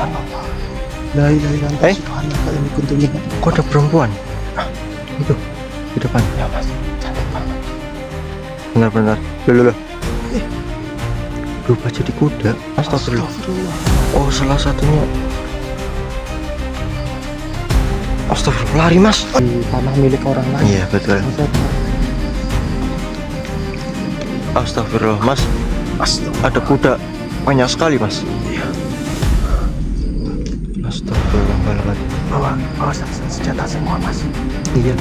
Subhanallah. La ilaha illallah. Subhanallah. Ini kuntungnya. Kok ada perempuan? Itu di depan. Ya mas, cantik banget. Benar-benar. Loh. Berubah jadi kuda. Astagfirullah. Astagfirullah. Oh, salah satunya. Astagfirullah, lari mas. Di tanah milik orang lain. Iya betul. Astagfirullah mas. Astagfirullah. Ada kuda banyak sekali mas. Iya. Astagfirullahaladzim. Bawa senjata semua mas. Iya.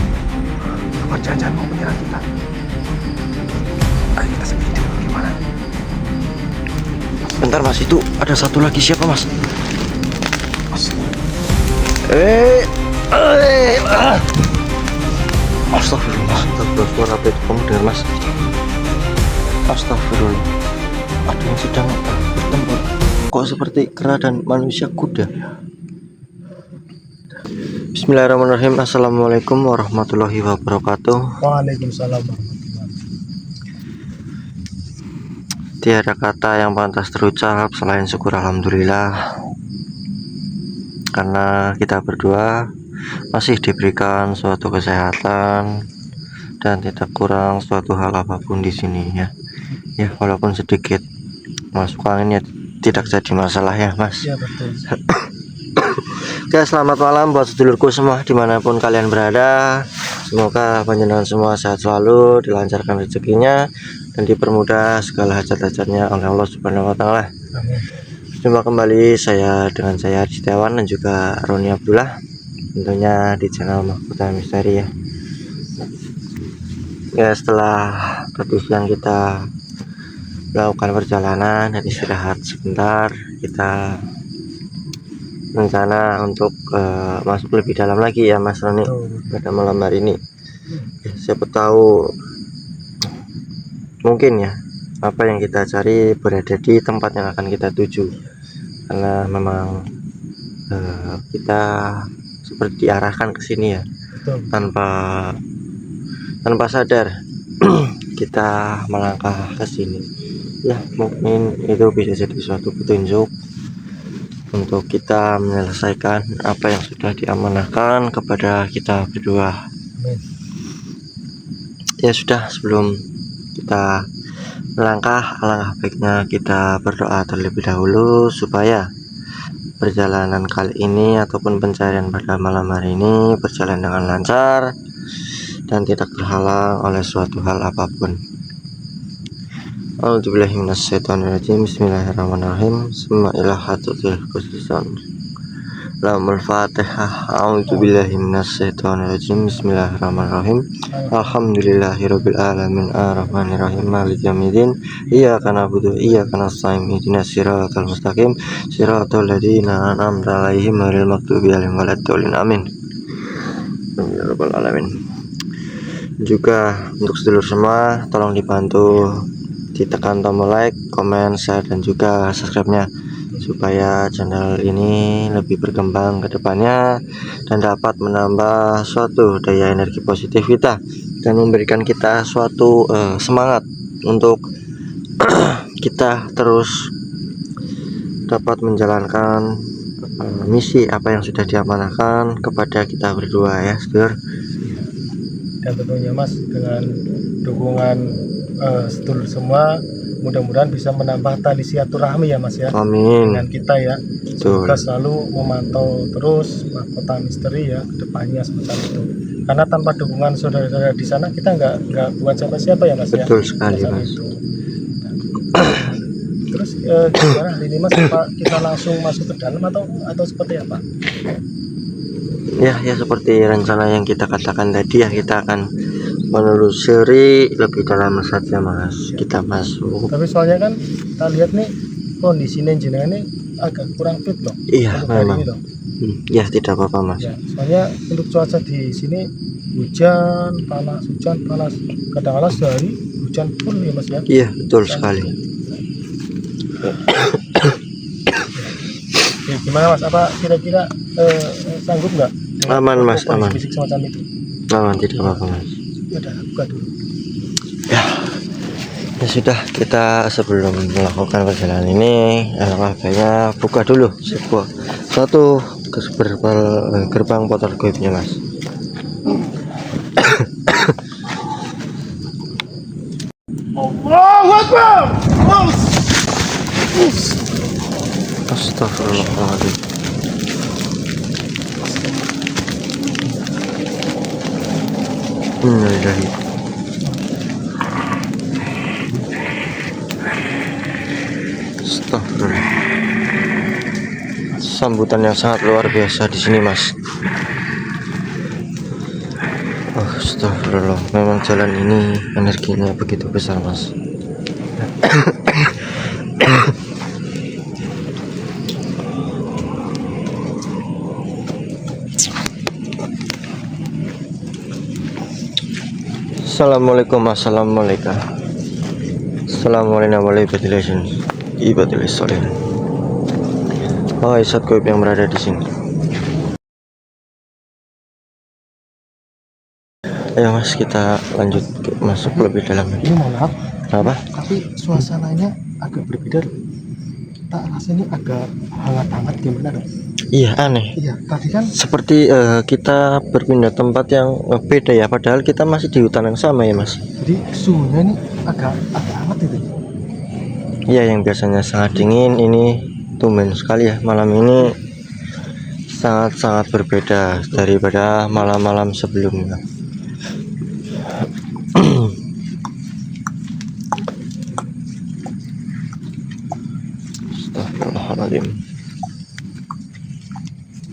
Apa jangan mau menyerang kita? Ayo kita sembunyi dulu, gimana? Bentar mas, itu ada satu lagi, siapa mas? Astagfirullah. Astagfirullah, suara apa itu kamu dengar mas? Astagfirullah. Ada yang sedang bertempur. Kok seperti kera dan manusia kuda? Bismillahirrahmanirrahim. Assalamualaikum warahmatullahi wabarakatuh. Waalaikumsalam warahmatullahi. Tiada kata yang pantas terucap selain syukur alhamdulillah, karena kita berdua masih diberikan suatu kesehatan dan tidak kurang suatu hal apapun di sini ya. Ya walaupun sedikit masuk anginnya tidak jadi masalah ya mas. Iya betul. Oke, selamat malam buat sedulurku semua dimanapun kalian berada. Semoga panjenengan semua sehat selalu, dilancarkan rezekinya, dan dipermudah segala hajat-hajatnya oleh Allah Subhanahu wa Ta'ala. Amin. Jumpa kembali dengan saya Ardi Setiawan dan juga Roni Abdullah, tentunya di channel Mahkota Misteri ya. Ya, setelah tadi siang kita melakukan perjalanan dan istirahat sebentar, kita rencana untuk masuk lebih dalam lagi ya Mas Roni pada malam hari ini. Ya, siapa tahu mungkin ya apa yang kita cari berada di tempat yang akan kita tuju, karena memang kita seperti diarahkan ke sini ya. Betul. tanpa sadar kita melangkah ke sini ya. Mungkin itu bisa jadi suatu petunjuk untuk kita menyelesaikan apa yang sudah diamanahkan kepada kita berdua. Amin. Ya sudah, sebelum kita melangkah, alangkah baiknya kita berdoa terlebih dahulu supaya perjalanan kali ini ataupun pencarian pada malam hari ini berjalan dengan lancar dan tidak terhalang oleh suatu hal apapun. A'udzubillahiminasyaitonirrajim. Bismillahirrahmanirrahim. Bismillahirrahmanirrahim. Lamul Fatihah. A'udzubillahiminasyaitonirrajim. Bismillahirrahmanirrahim. Alhamdulillahirabbil alamin arrahmanirrahim maliki yaumiddin. Iyyaka na'budu wa iyyaka nasta'in. Ihdinas siratal mustaqim. Siratal ladzina an'amta 'alaihim ghairil maghdubi 'alaihim waladdallin. Amin. Ya rabbal alamin. Juga untuk sedulur semua, tolong dibantu ditekan tombol like, komen, share, dan juga subscribe-nya supaya channel ini lebih berkembang ke depannya dan dapat menambah suatu daya energi positif kita dan memberikan kita suatu semangat untuk kita terus dapat menjalankan misi apa yang sudah diamanahkan kepada kita berdua ya sedulur. Dan tentunya mas, dengan dukungan sedulur semua, mudah-mudahan bisa menambah tali silaturahmi ya mas ya. Amin. Dengan kita ya. Betul. Semoga selalu memantau terus Mahkota Misteri ya kedepannya seperti itu. Karena tanpa dukungan saudara-saudara di sana kita nggak buat siapa-siapa ya mas. Betul ya. sekali mas. Itu. Terus gimana hari ini mas? Apa kita langsung masuk ke dalam atau seperti apa? Ya seperti rencana yang kita katakan tadi ya, kita akan menelusuri lebih dalam saja mas. Kita masuk. Tapi soalnya kan kita lihat nih kondisi jenengan ini agak kurang fit loh. Iya memang. Ya tidak apa-apa mas. Ya, soalnya untuk cuaca di sini hujan panas, kadang-kadang sehari hujan pun ya mas ya. Iya betul sekali. Ya, gimana mas? Apa kira-kira sanggup nggak? Aman mas, aman. Fisik semacam itu. Aman, tidak apa-apa mas. Ya udah buka dulu. Ya Ya sudah, kita sebelum melakukan perjalanan ini baiknya buka dulu satu gerbang portal goibnya mas. Allahu Akbar. Astagfirullahaladzim. Innalillahi. Astagfirullah. Sambutan yang sangat luar biasa di sini mas. Astagfirullah, memang jalan ini energinya begitu besar mas. Assalamualaikum. Assalamualaikum warahmatullahi wabarakatuh. Oh, isat goib yang berada di sini. Ayo mas, kita lanjut masuk lebih dalam. Ini mohon maaf, Apa? tapi suasananya agak berbeda loh. Tak rasanya agak hangat-hangat gimana dong? Iya, aneh. Iya, tadi kan Seperti kita berpindah tempat yang beda ya, padahal kita masih di hutan yang sama ya mas. jadi suhunya ini agak hangat itu. Iya, yang biasanya sangat dingin ini tumben sekali ya, malam ini sangat-sangat berbeda daripada malam-malam sebelumnya. Astagfirullahaladzim.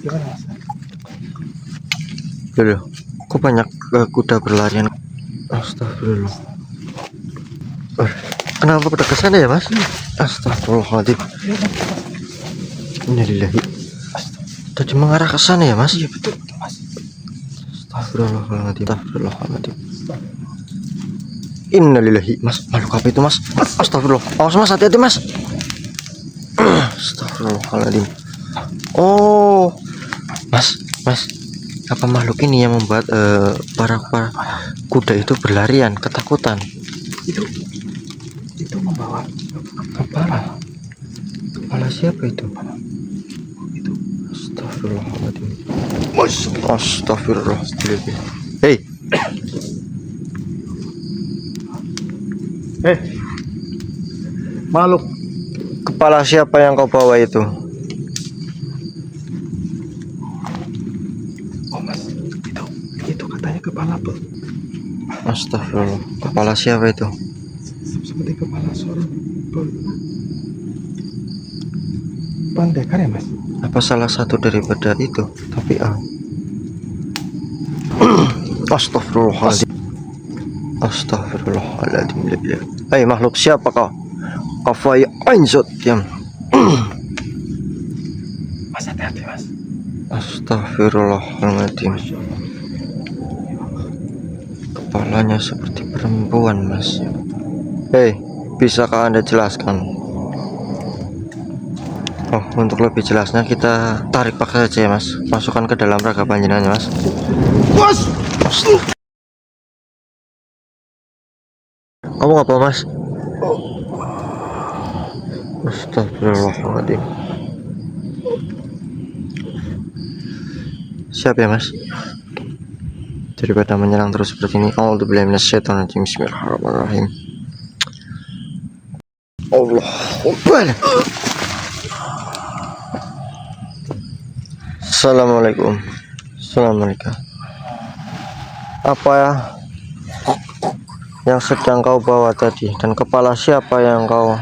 Gimana mas? Dulu, kok banyak kuda berlarian? Astagfirullah. Kenapa pada kesana ya mas? Astagfirullahaladzim. Innalillahi. Tadi mengarah ke sana ya mas? Iya betul mas. Astagfirullahaladzim. Astagfirullahaladzim. Innalillahi. Mas, makhluk apa itu mas? Astagfirullah. Awas mas, hati-hati mas. Astagfirullahaladzim. Oh, mas, apa makhluk ini yang membuat para kuda itu berlarian ketakutan? Itu membawa kepala siapa itu? Itu Astagfirullahaladzim. Astagfirullah. Hei, makhluk. kepala siapa yang kau bawa itu? Oh mas, itu katanya kepala apa? Astagfirullah. Kepala siapa itu? Seperti kepala seorang pendekar ya mas? Apa salah satu daripada itu? Tapi Astagfirullahaladzim. Astagfirullahaladzim. Hei makhluk siapa kau? Kafai ainzot diam. Mas hati-hati mas. Astagfirullahaladzim. Kepalanya seperti perempuan mas. Hei, bisakah anda jelaskan? Oh, untuk lebih jelasnya kita tarik paksa saja ya mas. Masukkan ke dalam raga panjenengan mas. Mas. Kamu ngapa mas? Astagfirullahaladzim. Siap ya mas? Daripada menyerang terus seperti ini. A'udzubillahi minasyaitonirrajim. Bismillahirrahmanirrahim. Allahu Akbar. Assalamualaikum. Assalamualaikum. Apa ya yang sedang kau bawa tadi, dan kepala siapa yang kau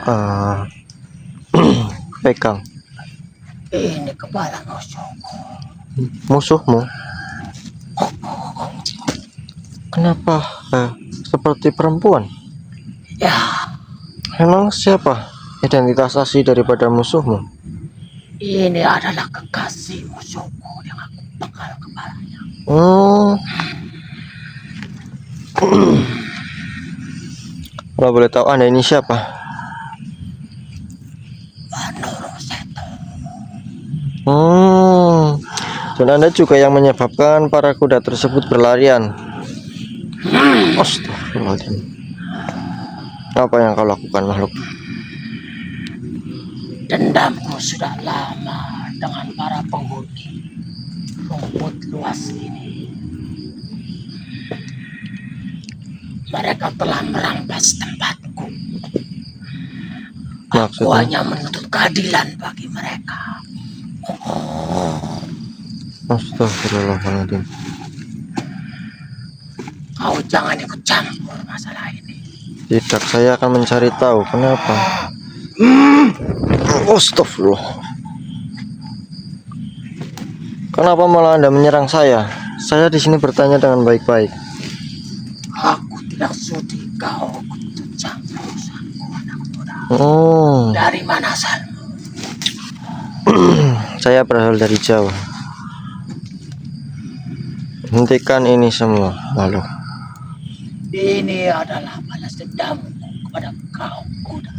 pegang? Ini kepala Musuhmu? Kenapa seperti perempuan? ya. Emang siapa identitas asli daripada musuhmu? Ini adalah kekasih musuhku yang aku pegal kepalanya. Kalau boleh tahu anda ini siapa? Dan anda juga yang menyebabkan para kuda tersebut berlarian. Astagfirullahaladzim. Apa yang kau lakukan, makhluk? Dendamku sudah lama dengan para penghuni rumput luas ini. Mereka telah merampas tempatku. Aku Maksudnya? hanya menuntut keadilan bagi mereka. Astagfirullahaladzim. Kau jangan ikut campur masalah ini. Tidak, saya akan mencari tahu kenapa. Astagfirullah. Kenapa malah Anda menyerang saya? Saya di sini bertanya dengan baik-baik. Aku tidak sudi kau ikut campur urusanku, anak muda. Dari mana asalmu? Saya berasal dari Jawa. Hentikan ini semua, makhluk. Ini adalah balas dendamku kepada kaum kuda.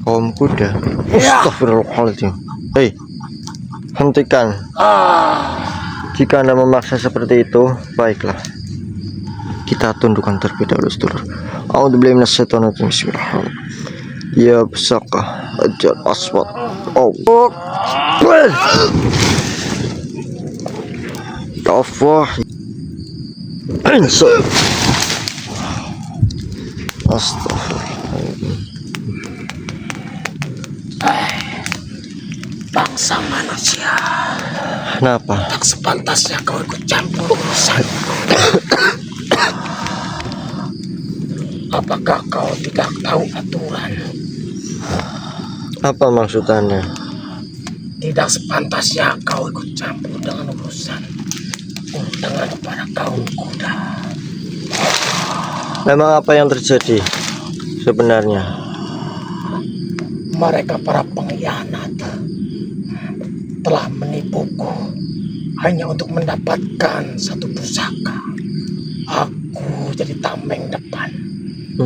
Kaum kuda. Ya. Astagfirullahaladzim. Hei, hentikan. Jika Anda memaksa seperti itu, baiklah. Kita tundukkan terlebih dahulu, sedulur. A'udzubillahi minasyaitonirrajim. Bismillahirrahmanirrahim. Ya besaka ajal aswad. Allah. Allah. Insya. Astagfirullahaladzim. Bangsa manusia, Kenapa? tak sepantasnya kau ikut campur urusan. Apakah kau tidak tahu aturan? Apa maksud Anda? Tidak sepantasnya kau ikut campur dengan urusan dengan para kaum kuda. Memang apa yang terjadi sebenarnya? Mereka para pengkhianat telah menipuku hanya untuk mendapatkan satu pusaka. Aku jadi tameng depan.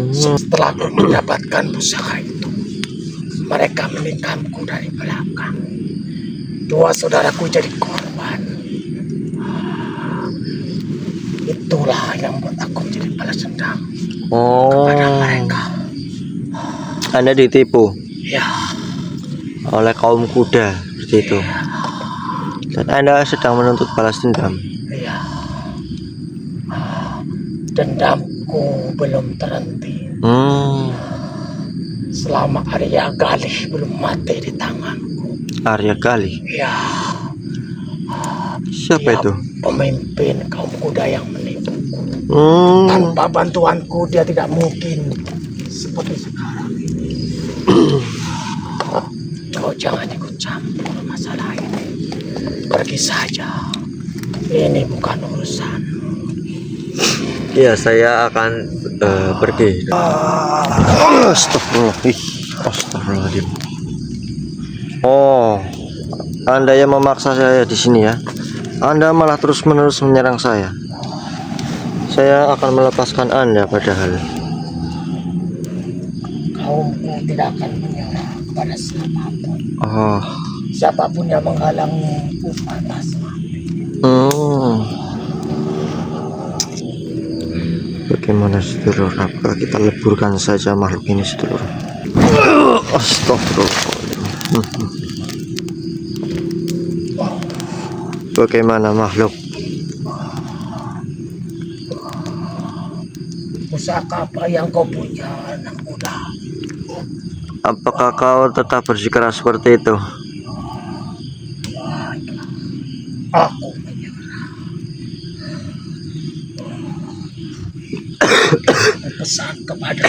Setelah aku mendapatkan pusaka itu, mereka menikamku dari belakang. Dua saudaraku jadi korban. Itulah yang membuat aku menjadi balas dendam kepada mereka. Anda ditipu Ya, oleh kaum kuda seperti itu. Dan Anda sedang menuntut balas dendam. ya. Dendamku belum terhenti selama Arya Galih belum mati di tanganku. Arya Galih. Ya, Siapa dia itu? pemimpin kaum kuda yang menipuku. Hmm, Tanpa bantuanku dia tidak mungkin seperti sekarang ini. Kau jangan ikut campur masalah ini. Pergi saja. Ini bukan urusan. iya, saya akan pergi. Astagfirullah. Astagfirullahaladzim. Oh, Anda yang memaksa saya di sini ya. Anda malah terus-menerus menyerang saya. Saya akan melepaskan Anda padahal. Kaumku tidak akan menyerah pada siapapun. Oh. Siapapun yang menghalangi pantas mati. Bagaimana sedulur? Apakah kita leburkan saja makhluk ini, sedulur? Astagfirullahaladzim. Bagaimana makhluk? Pusaka apa yang kau punya, anak muda? Apakah kau tetap bersikeras seperti itu? Aku menyerah. Pesan kepada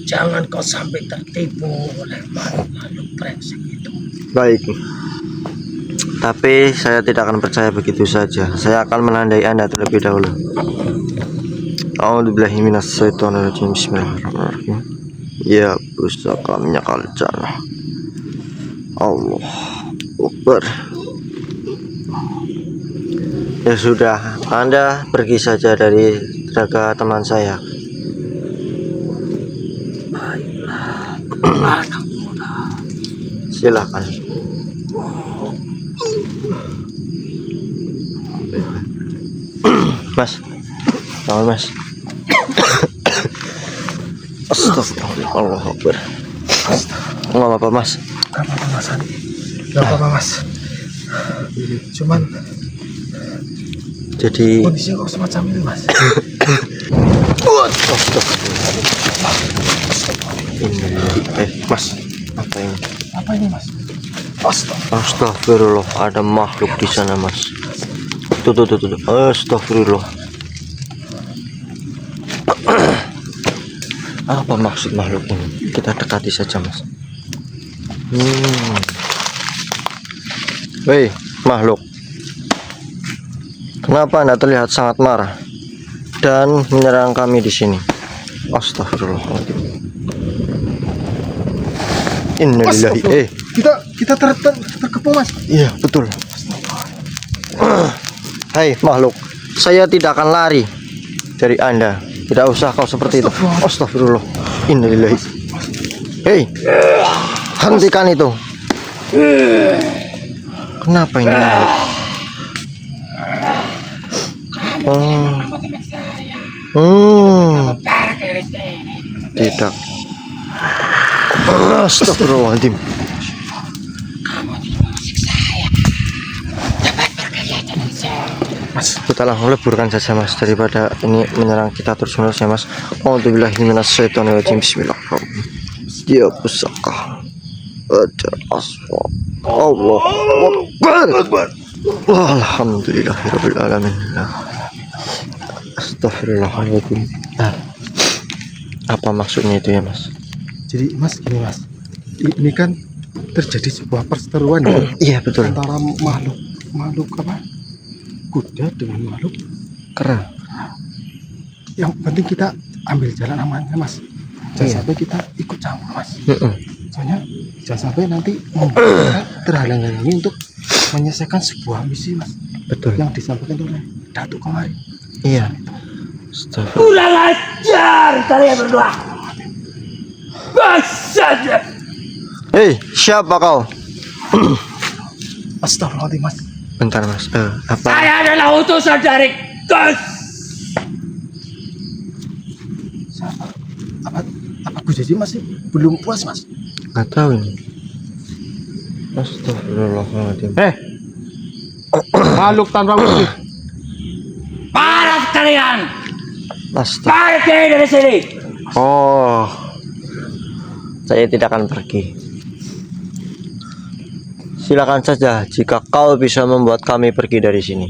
jangan kau sampai tertipu oleh makhluk brengsek itu. Baik. Tapi saya tidak akan percaya begitu saja. Saya akan menandai Anda terlebih dahulu. A'udzubillahi minasyaitonirrajim. Bismillahirrahmanirrahim. Ya pusaka menyakal jannah. Allah Akbar. Ya sudah, Anda pergi saja dari tenaga teman saya. Baiklah, anak muda. Silakan. Mas, bangun mas. Astagfirullah, Allah Akbar. Nggak apa-apa mas. Gak apa-apa mas Hani. Gak apa-apa mas. Cuman Jadi kondisinya kok semacam ini mas. ini mas, apa ini? Apa ini mas? Astagfirullah, ada makhluk di sana mas. Tuh. Astagfirullah. Apa maksud makhluk ini? Kita dekati saja mas. Woi makhluk, kenapa Anda terlihat sangat marah dan menyerang kami di sini? Astagfirullahaladzim. Innalillahi. Kita terkepung mas. Iya betul. Hai makhluk, saya tidak akan lari dari Anda. Tidak usah kau seperti itu. Astagfirullah. Innalillahi. Hei, hentikan itu. Kenapa ini makhluk? Tidak. Astagfirullahaladzim. Mas, kita langsung leburkan saja mas, daripada ini menyerang kita terus menerus ya mas. A'udzubillahi minasyaitonirrajim. Bismillahirrahmanirrahim. Ya pusaka ada aswa Allah Akbar. Alhamdulillahirabbil alamin. Astagfirullahaladzim. Apa maksudnya itu ya mas? Jadi mas gini mas, ini kan terjadi sebuah perseteruan ya. Iya betul. Antara makhluk apa? Kuda dengan makhluk Kera. Yang penting kita ambil jalan amannya mas. Jangan Iya. sampai kita ikut campur mas. Soalnya jangan sampai nanti kita terhalang-halangi untuk menyelesaikan sebuah misi mas. Betul. Yang disampaikan oleh Datuk kemarin. Iya. Astagfirullah. Kurang ajar kalian berdua. Saja. Hei, siapa kau? Astagfirullahaladzim mas. Bentar mas. Apa? Saya adalah utusan dari Gus. Apa Gus Jaji masih belum puas mas? Nggak tahu ini. Astagfirullahaladzim. Makhluk tanpa wujud. Parat kalian. Astagfirullah. Pergi dari sini. Oh, saya tidak akan pergi. Silakan saja jika kau bisa membuat kami pergi dari sini.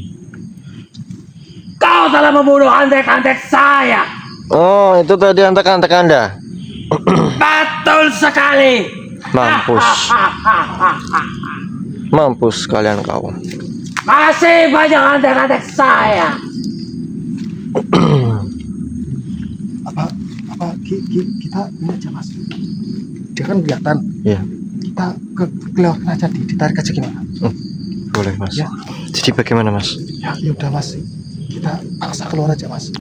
Kau telah membunuh antek-antek saya. Oh, itu tadi antek-antek Anda. Betul sekali. Mampus. Mampus kalian kau. Masih banyak antek-antek saya. Kita ini aja mas. Dia kan kelihatan. Iya. Kita kelewatan aja ditarik aja gimana? Boleh mas. Ya. Jadi bagaimana mas? Ya udah mas. Kita paksa keluar aja mas.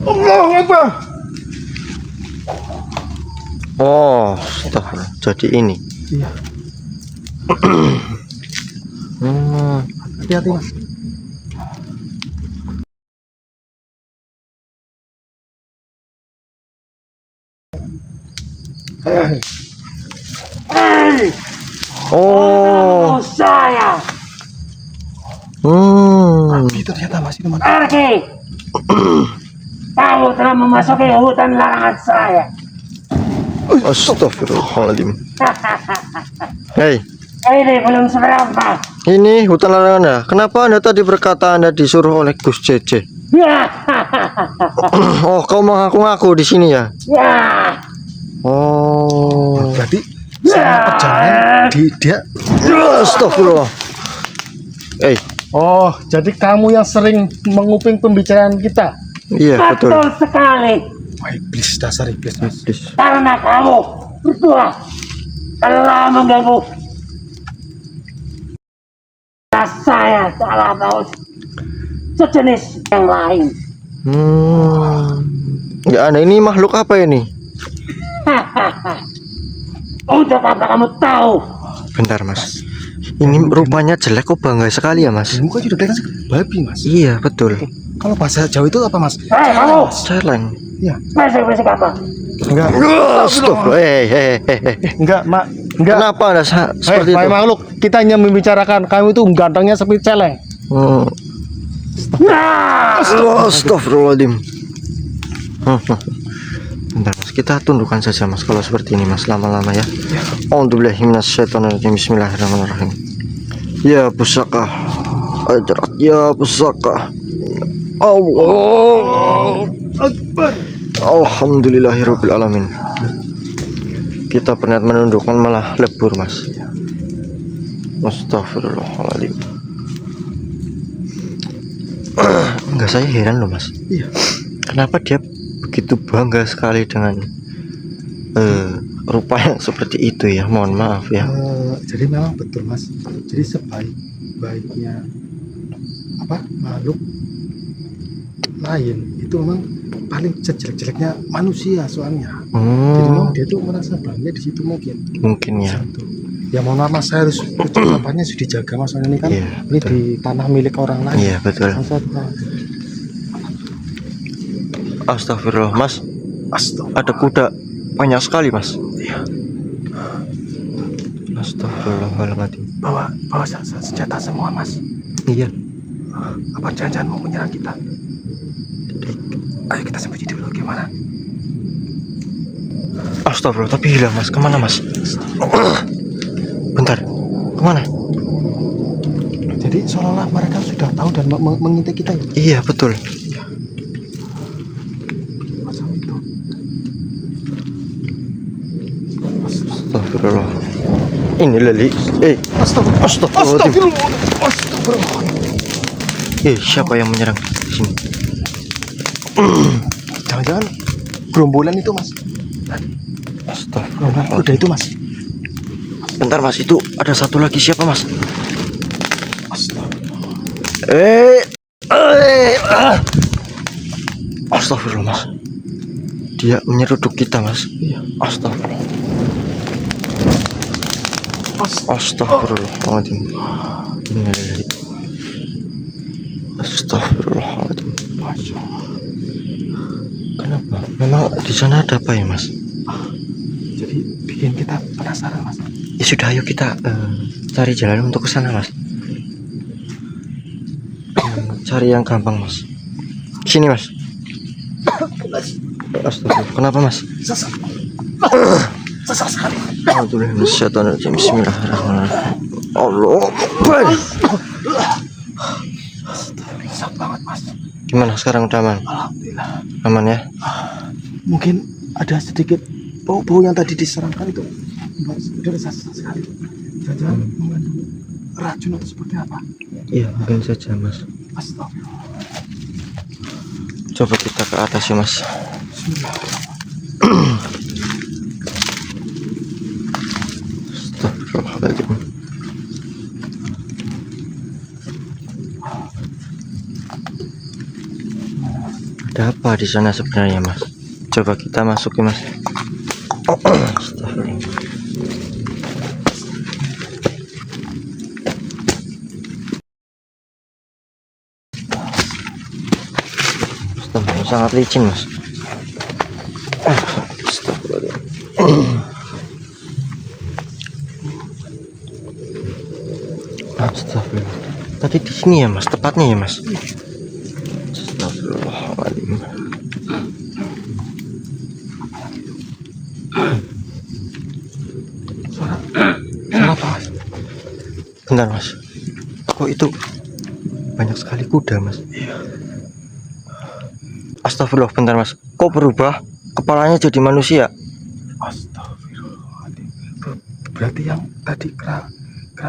Allahu Akbar. Oh, astagfirullah. Jadi ini. Iya. Hati-hati mas. Oh. Saya. Gitu ternyata mas itu mas. Pergi. Kamu telah memasuki hutan larangan saya. Astagfirullahaladzim. Hei, Ini belum seberapa. ini hutan larangan ya. Kenapa Anda tadi berkata Anda disuruh oleh Gus Cece? Ya. Oh, kau mengaku-ngaku di sini ya? Ya. Oh. Berarti selama perjalanan dia. Astagfirullah. Oh, jadi kamu yang sering menguping pembicaraan kita. Iya betul. Betul sekali. Wah, iblis, dasar iblis mas. Karena kamu berdua telah mengganggu saya salah mau sejenis yang lain. Ya Anda ini makhluk apa ini? Untuk apa kamu tahu? Bentar mas. Ini rupanya jelek kok, bangga sekali ya mas. Muka sudah kelihatan babi mas. Iya betul. Kalau bahasa Jawa itu apa mas? Celeng. Iya. Berisik apa? Enggak. Stop. Enggak mak. Enggak. Kenapa ada seperti Pak itu? makhluk, kita hanya membicarakan kamu itu gantengnya seperti celeng. Astagfirullahaladzim. Bentar mas, kita tundukkan saja mas kalau seperti ini mas, lama-lama ya. A'udzubillahi minasyaitonirrajim. Bismillahirrahmanirrahim. Ya pusaka, ajrat ya pusaka. Allah Akbar. Alhamdulillahirabbil alamin. Kita pernah menundukkan malah lebur mas. Astagfirullahaladzim. Enggak, saya heran loh mas. Iya. Kenapa dia begitu bangga sekali dengan rupa yang seperti itu ya? Mohon maaf ya. Jadi memang betul mas. Jadi sebaik-baiknya makhluk lain itu memang paling jelek-jeleknya manusia soalnya. Jadi memang dia tuh merasa bangga di situ mungkin ya. Satu. Ya mohon maaf mas, saya harus ucapannya sudah dijaga mas, soalnya ini kan ini di tanah milik orang lain. Iya betul. Astagfirullah mas. Ada kuda banyak sekali mas. Iya. Astagfirullahaladzim. Bawa senjata semua mas. Iya. Apa jangan-jangan mau menyerang kita? Ayo kita sembunyi dulu, gimana? Astagfirullah, tapi hilang mas. Kemana mas? Bentar, kemana? Jadi seolah-olah mereka sudah tahu dan mengintai kita ya? Iya betul. Macam itu. Astagfirullah. Ini lali. Astagfirullah. Siapa yang menyerang di sini? Jangan-jangan gerombolan itu mas. Astagfirullah. Udah itu mas. Bentar mas, itu ada satu lagi, siapa mas? Astagfirullah mas. Dia menyeruduk kita mas. Astagfirullah. Astagfirullahaladzim. Astagfirullahaladzim. Kenapa? Memang di sana ada apa ya mas? Jadi bikin kita penasaran mas. Ya sudah, ayo kita cari jalan untuk ke sana mas. Cari yang gampang mas. Sini mas. Astagfirullah. Kenapa mas? Sesat sekali. Bismillahirrahmanirrahim. Allah Akbar. Sesat banget mas. Gimana sekarang, udah aman? Alhamdulillah. Aman ya? Mungkin ada sedikit bau-bau yang tadi diserangkan itu. Udah sesat sekali. Jangan mengandung racun atau seperti apa? Iya mungkin saja mas. Astagfirullah. Coba kita ke atas ya mas. Astagfirullahaladzim. Ada apa di sana sebenarnya mas? Coba kita masuk ya mas. Astagfirullah. Sangat licin mas. Astagfirullah. Tadi di sini ya mas, tepatnya ya mas. Astagfirullahaladzim. Suara apa mas? Bentar mas. Kok itu banyak sekali kuda mas? Astagfirullah, bentar mas. Kok berubah? Kepalanya jadi manusia. Astagfirullahaladzim. Berarti yang tadi kera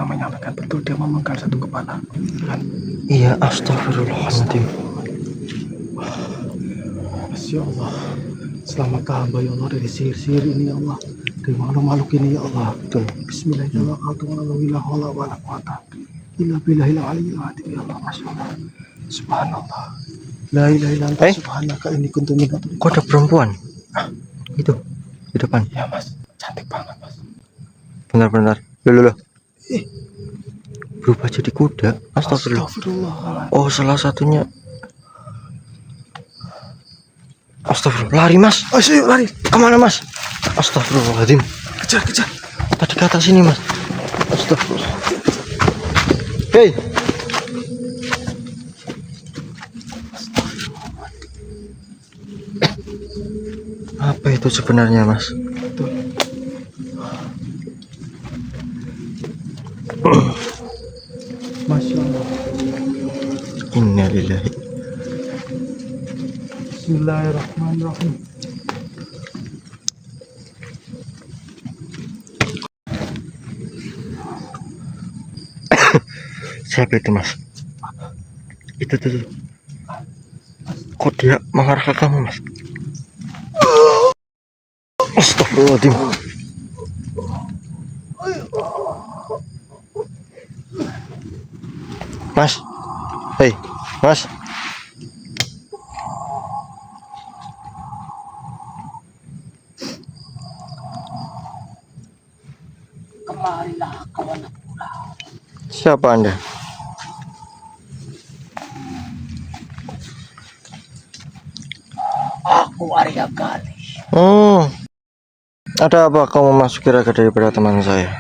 menyampaikan betul, dia memenggal satu kepala kan? Iya, astagfirullahaladzim. Ya Allah, selamatkan hamba ya Allah dari sihir-sihir ini ya Allah, dari makhluk-makhluk ini ya Allah. Betul. Bismillahirrahmanirrahim. Ya Allah, Masya Allah. Subhanallah. La ilaha illa anta subhanaka inni kuntu minadh dhalimin. Kok ada perempuan? Itu di depan. Ya mas, cantik banget mas. Bentar. Loh. berubah jadi kuda. Astagfirullah. Astagfirullah. Oh, salah satunya. Astagfirullah. Lari, Mas. Ayo lari. Kemana, Mas? Astagfirullahaladzim. Kejar. Tadi ke atas sini, Mas. Astagfirullah. Hei. Apa itu sebenarnya, Mas? Masya Allah. Innalillahi. Bismillahirrahmanirrahim. Siapa itu, Mas? Itu tuh. Kok dia mengarah ke kamu, Mas? Astagfirullahaladzim. Mas. Hei, Mas. Kemarilah kau anak muda. Siapa Anda? Aku Arya Gali. Oh. Ada apa kamu masuk kira daripada teman saya?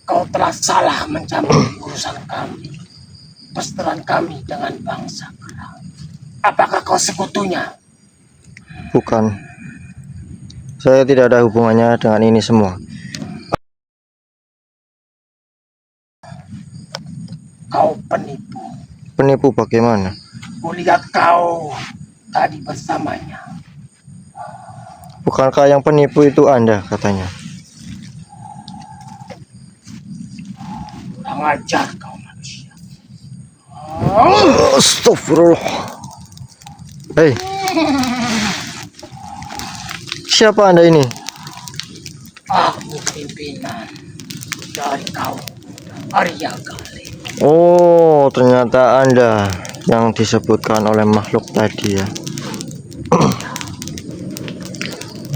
Kau telah salah mencampuri urusan kami, persaudaraan kami dengan bangsa Kerang. Apakah kau sekutunya? Bukan. Saya tidak ada hubungannya dengan ini semua. Kau penipu. Penipu bagaimana? Kulihat kau tadi bersamanya. Bukankah yang penipu itu Anda katanya? Kurang ajar kau manusia. Astagfirullah. Hei. Siapa Anda ini? Aku pimpinan dari kau Arya Gali. Oh, ternyata Anda yang disebutkan oleh makhluk tadi ya.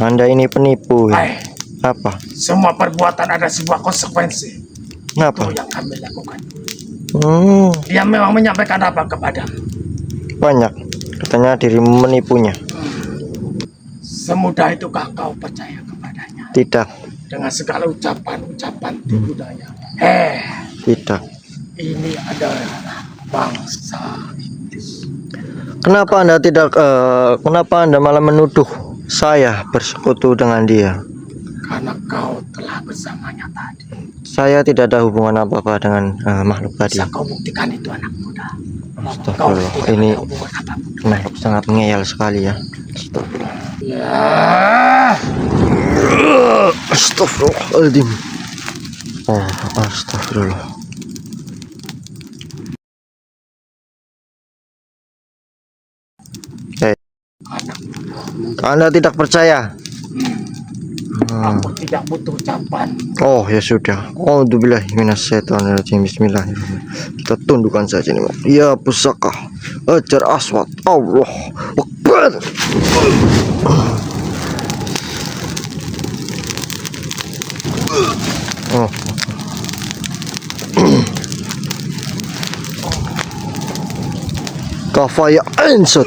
Anda ini penipu ya? Apa? Semua perbuatan ada sebuah konsekuensi. Kenapa? Itu yang kami lakukan. Dia memang menyampaikan apa kepadamu? Banyak. Katanya dirimu menipunya. Semudah itukah kau percaya kepadanya? Tidak. Dengan segala ucapan-ucapan budaya. Tidak. Ini adalah bangsa iblis. Kenapa Anda tidak? Kenapa Anda malah menuduh saya bersekutu dengan dia? Karena kau telah bersamanya tadi. Saya tidak ada hubungan apa-apa dengan makhluk tadi. Bisa kau buktikan itu anak muda. Astagfirullah. Ini makhluk sangat ngeyel sekali ya. Ya. Astagfirullahaladzim. Oh, astagfirullah. Anda tidak percaya? Aku tidak butuh ucapan. Oh ya sudah. Auzubillahi minasyaitonirrajim. Bismillahirrahmanirrahim. Kita tundukkan saja nih. Ya pusaka Hajar Aswad. Allah Akbar. Oh. Kafaya ansut.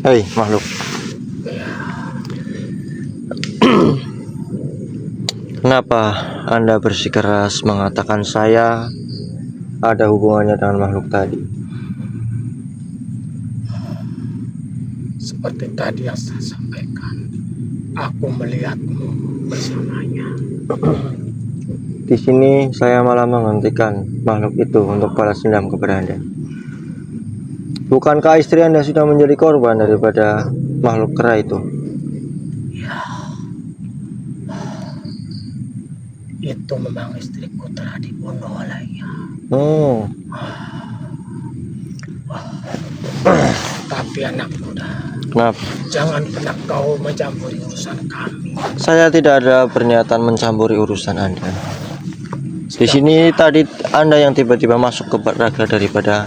Hei makhluk. Kenapa Anda bersikeras mengatakan saya ada hubungannya dengan makhluk tadi? Seperti tadi yang saya sampaikan, aku melihatmu bersamanya. Di sini saya malah menghentikan makhluk itu untuk balas dendam kepada Anda. Bukankah istri Anda sudah menjadi korban daripada makhluk kera itu? Ya, itu memang istriku telah dibunuh olehnya. Oh, Tapi anak muda, kenapa? jangan pernah kau mencampuri urusan kami. Saya tidak ada berniatan mencampuri urusan Anda. Di sini tadi Anda yang tiba-tiba masuk ke raga daripada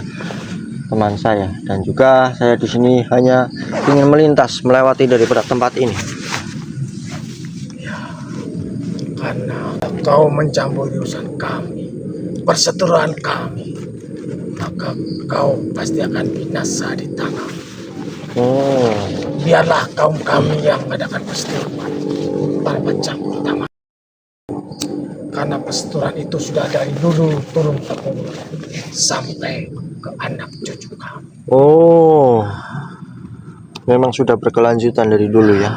teman saya, dan juga saya di sini hanya ingin melintas melewati daripada tempat ini. Karena kau mencampuri urusan kami, perseteruan kami, maka kau pasti akan binasa di tangan. Oh, Biarlah kaum kami yang mengadakan perseteruan tanpa campur tangan. Karena perseteruan itu sudah dari dulu turun temurun sampai ke anak cucu kami. oh, memang sudah berkelanjutan dari dulu ya.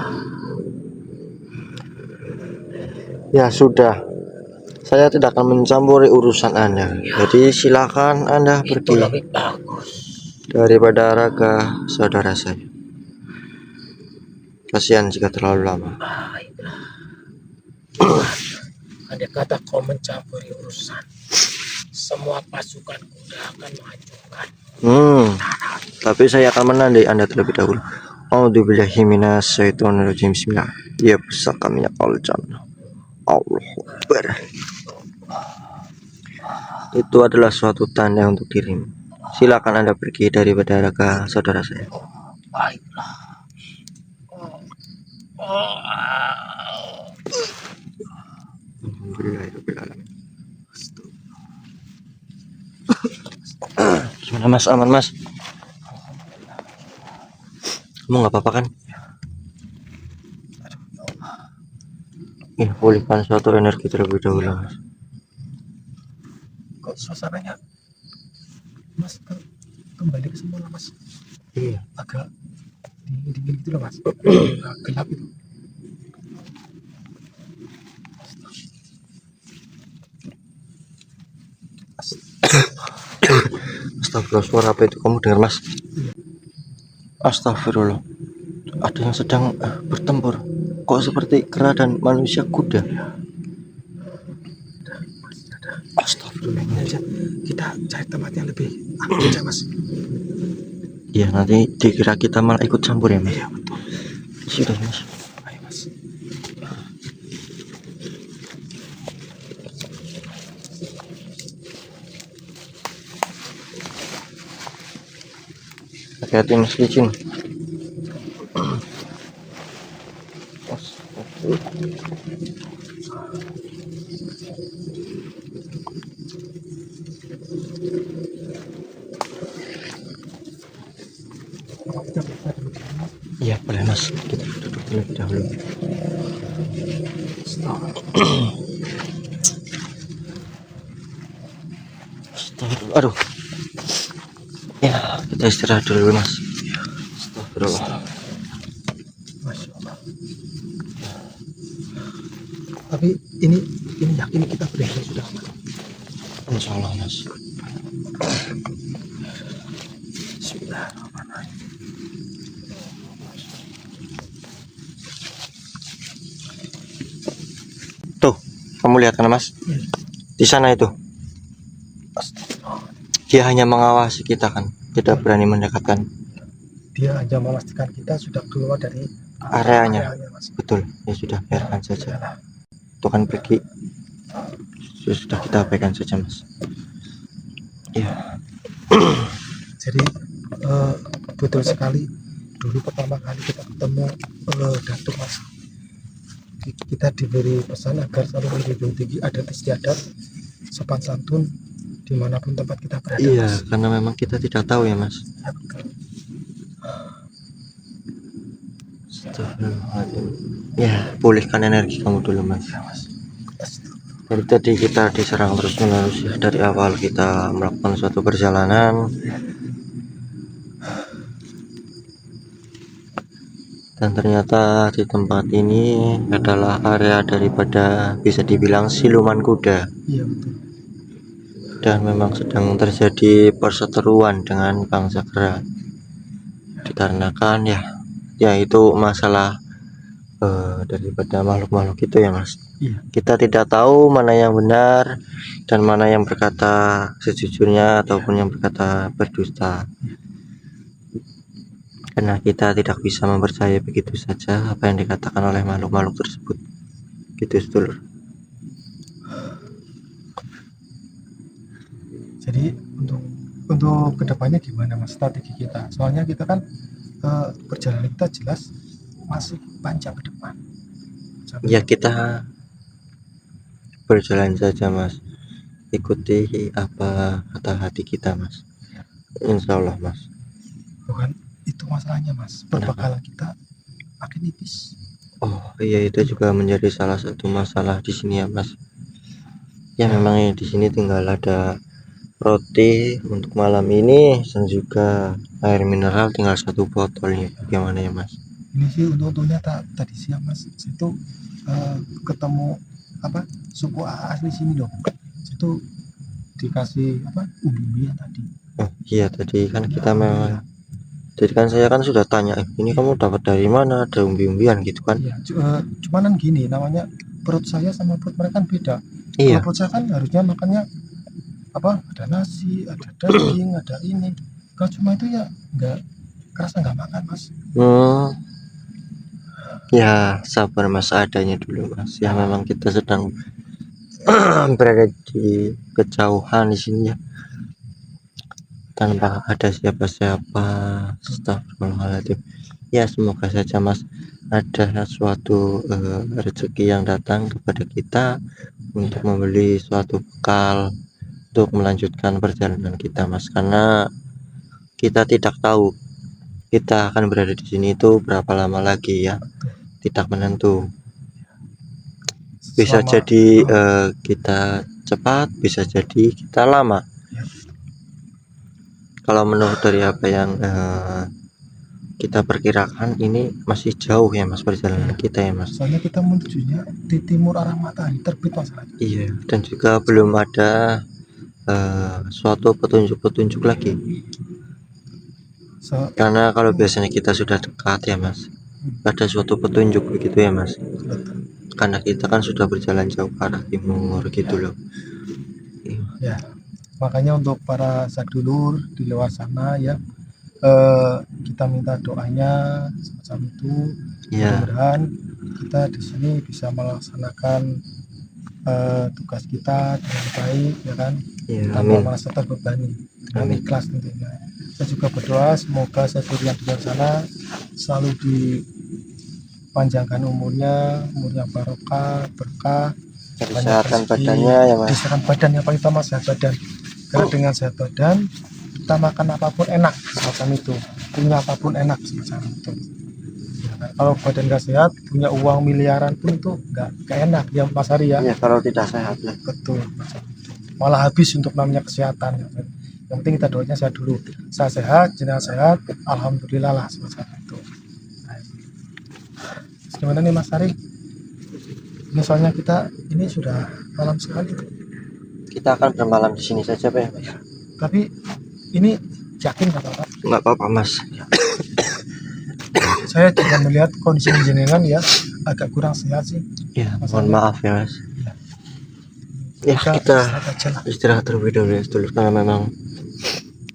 Ya sudah, saya tidak akan mencampuri urusan Anda. Jadi silakan Anda Itu pergi lebih bagus. daripada raga saudara saya. Kasihan jika terlalu lama. Baiklah. Andai kata kau mencampuri urusan, semua pasukan kuda akan menghancurkan. Tapi saya akan menandai Anda terlebih dahulu. A'udzubillahi minasyaitonirrajim. Bismillah. Ya pusaka minyak al-jannah. Allahu Akbar. Itu adalah suatu tanda untuk dirimu. Silakan Anda pergi daripada raga saudara saya. Baiklah. Alhamdulillahirrahmanirrahim. Gimana Mas? Aman Mas? Kamu nggak apa-apa kan? Pulihkan suatu energi terlebih dahulu Mas. Kok suasananya Mas kembali ke semula Mas? Iya. Agak dingin gitu loh Mas. Agak gelap itu. Astagfirullah, suara apa itu kamu dengar Mas? Astagfirullah, ada yang sedang bertempur. Kok seperti kera dan manusia kuda? Astagfirullah. Kita cari tempat yang lebih aman aja Mas. Iya, nanti dikira kita malah ikut campur ya Mas. Iya betul. Sudah Mas. Ayo Mas. Hati-hati Mas licin. Iya boleh Mas, kita duduk terlebih dahulu. Astagfirullah. Aduh. Ya, kita istirahat dulu Mas. Astagfirullah. Masya Allah. Tapi ini yakin kita benar sudah aman. Insya Allah Mas. Bismillahirrahmanirrahim. Tuh, kamu lihat kan Mas? Di sana itu. Dia hanya mengawasi kita kan, tidak berani mendekatkan Dia hanya memastikan kita sudah keluar dari areanya. Mas. Betul, ya sudah biarkan saja. Itu kan pergi, sudah kita abaikan saja Mas. Ya. Jadi betul sekali, dulu pertama kali kita ketemu Datuk Mas, kita diberi pesan agar selalu menjunjung tinggi adat istiadat, sopan santun dimanapun tempat kita berada. Iya, Mas. karena memang kita tidak tahu ya Mas. Ya, betul. Astagfirullahaladzim. Ya, pulihkan energi kamu dulu Mas. Ya, Mas. Dari tadi kita diserang terus menerus ya, dari awal kita melakukan suatu perjalanan, dan ternyata di tempat ini adalah area daripada bisa dibilang siluman kuda. Iya betul. Dan memang sedang terjadi perseteruan dengan bangsa kera, dikarenakan ya itu masalah daripada makhluk-makhluk itu ya Mas. Iya. Kita tidak tahu mana yang benar dan mana yang berkata sejujurnya ataupun yang berkata berdusta, karena kita tidak bisa mempercayai begitu saja apa yang dikatakan oleh makhluk-makhluk tersebut. Gitu sedulur. Jadi untuk untuk kedepannya gimana Mas strategi kita? Soalnya kita kan perjalanan kita jelas masih panjang ke depan. Ya kita berjalan saja Mas, ikuti apa kata hati kita Mas, insya Allah Mas. Bukan itu masalahnya Mas, perbekalan kita makin nipis. Oh iya, itu juga menjadi salah satu masalah di sini ya Mas. Ya memang di sini tinggal ada roti untuk malam ini dan juga air mineral tinggal 1 botol nih. Gimana ya Mas? Ini sih untungnya tadi siang Mas, situ ketemu apa suku asli sini dong. Situ dikasih apa umbi-umbian tadi. Oh iya, tadi kan kita memang, jadi kan saya kan sudah tanya, ini kamu dapat dari mana, ada umbi-umbian gitu kan? Iya, cuman kan gini namanya, perut saya sama perut mereka kan beda. Iya. Kalau perut saya kan harusnya makannya apa, ada nasi, ada daging, ada ini. Kalau cuma itu ya nggak kerasa nggak makan Mas. Ya sabar Mas, adanya dulu Mas. Ya memang kita sedang berada di kejauhan di sini ya, tanpa ada siapa-siapa. Astagfirullahaladzim. Ya semoga saja Mas ada suatu rezeki yang datang kepada kita untuk membeli suatu bekal untuk melanjutkan perjalanan kita Mas, karena kita tidak tahu kita akan berada di sini itu berapa lama lagi ya, tidak menentu. Bisa jadi kita cepat, bisa jadi kita lama. Kalau menurut dari apa yang kita perkirakan, ini masih jauh ya Mas perjalanan kita ya Mas. Soalnya kita menujunya di timur arah matahari terbit masalahnya. Iya, dan juga belum ada suatu petunjuk-petunjuk lagi. Karena kalau biasanya kita sudah dekat ya Mas, ada suatu petunjuk begitu ya Mas. Karena kita kan sudah berjalan jauh ke arah timur gitu loh. Ya, makanya untuk para sadulur di luar sana ya, kita minta doanya semacam itu. Ya. Mudah-mudahan kita di sini bisa melaksanakan tugas kita dengan baik ya kan, tanpa merasa terbebani, dengan ikhlas tentunya. Saya juga berdoa semoga sadulur yang di luar sana selalu dipanjangkan umurnya barokah, berkah, kesehatan badannya ya Mas. kesehatan badan yang paling utama, sehat badan. Karena dengan sehat badan kita makan apapun enak semacam itu, punya apapun enak semacam itu ya kan? Kalau badan nggak sehat, punya uang miliaran pun itu nggak enak ya Mas Ari ya. Ya kalau tidak sehat ya. Betul, macam itu. Malah habis untuk namanya kesehatan ya kan? Yang penting kita doanya sehat dulu. Saya sehat, jenengan sehat, alhamdulillah lah semacam itu. Nah, gimana nih Mas Ari? Ini soalnya kita ini sudah malam sekali. Kita akan bermalam di sini saja Pak. Tapi ini yakin nggak apa-apa? Nggak apa-apa Mas. Saya juga melihat kondisi jenengan ya agak kurang sehat sih. Ya mohon maaf ya Mas. Ya kita istirahat terlebih dahulu ya sedulur, karena memang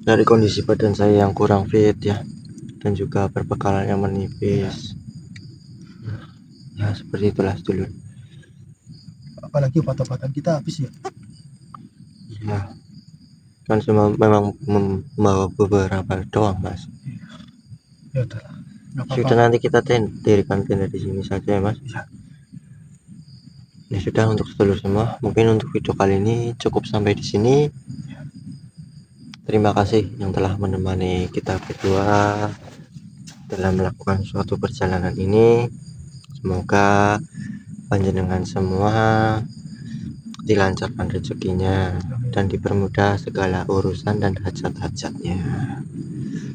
dari kondisi badan saya yang kurang fit ya, dan juga perbekalan yang menipis. Ya seperti itulah sedulur. Apalagi obat-obatan kita habis ya. Ya kan cuma memang membawa beberapa doang Mas. Ya udahlah, nggak apa-apa. Sudah, nanti kita dirikan tenda di sini saja ya Mas. Ya sudah, untuk sedulur semua, mungkin untuk video kali ini cukup sampai di sini. Terima kasih yang telah menemani kita berdua dalam melakukan suatu perjalanan ini. Semoga panjenengan semua dilancarkan rezekinya dan dipermudah segala urusan dan hajat-hajatnya.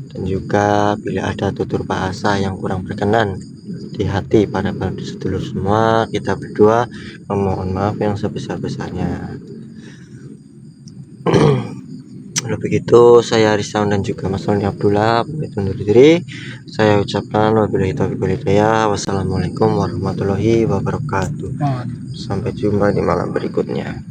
Dan juga bila ada tutur bahasa yang kurang berkenan di hati para sedulur semua, kita berdua memohon maaf yang sebesar-besarnya. Kalau begitu, saya Rizal dan juga Mas Roni Abdullah pamit undur diri. Saya ucapkan wabillahi taufiq wal hidayah. Wassalamualaikum warahmatullahi wabarakatuh. Sampai jumpa di malam berikutnya.